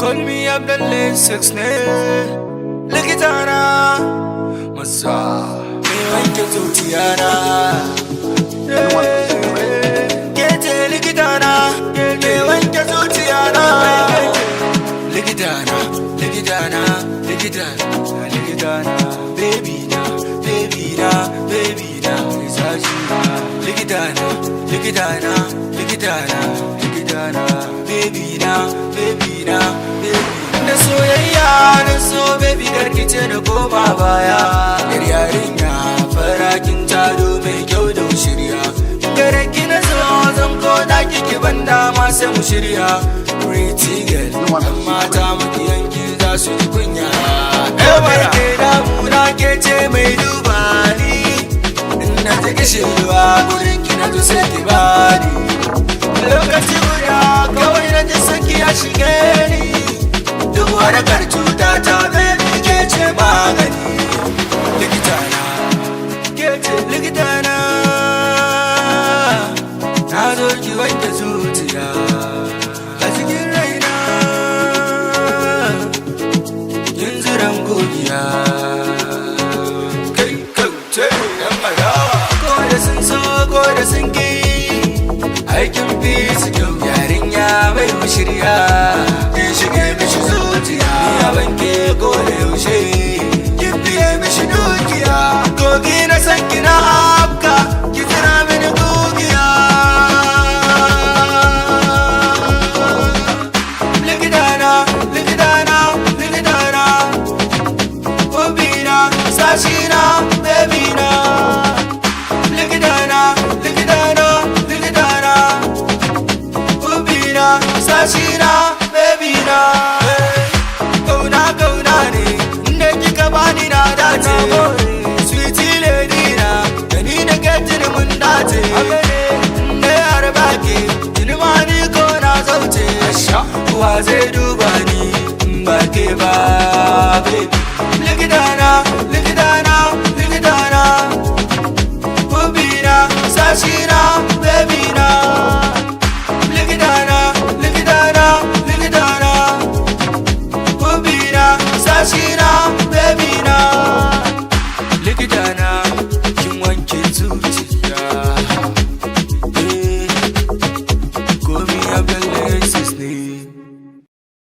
Call me Abdul Six Nail. Look at Anna Masa. Me wanke zuciyana. Get it, look at Anna. Me wanke zuciyana. Look at Anna, look at Anna, look at Anna, look at Anna. Baby na, baby na, baby na. Look at Anna, look at Anna, look at Anna, look at Anna. Baby na, baby na, baby. Da soyayya na so baby garkice da koma baya. Yar yarinya farakin taro mai kyau da shirya. Gare ki na so zan ko da kike ban dama sai mu shirya. Pretty girl, yan mata makiyanki za su ji kunya. Ɗaukar ke damuna ke ce mai duba ni. Ina ta kishirwa gurin ki na to sai ki bani. Lokaci guda kawai na ji saki ya shige ni. Duk warakar cuta ta baby ke ce magani. Likitana, ke ce likitana. Na zo ki wanke zuciya a cikin raina. Yin ziran godiya. Kai kauce yan marawa. Ko da sun so ko da sun ki. Aikin fi su kyau yarinya mai shirya. Ki shige mishi zuciya. Ya banke ko da yaushe. Ki fiye mishi dukiya. Kogi na san kina afka. Ki tira mini kugiya. Likitana, likitana, likitana. Obina, sashina, babina. Likitana, likitana, likitana. Obina, sashina, babina. Kauna, kauna ne, inda kika bani na dace. Sweetie lady na, da ni da ke tuni mun dace. Inda yar baki, tuni ma ni ko na zauce. Wa zai duba ni, in ba ke ba, baby. Likitana, likitana.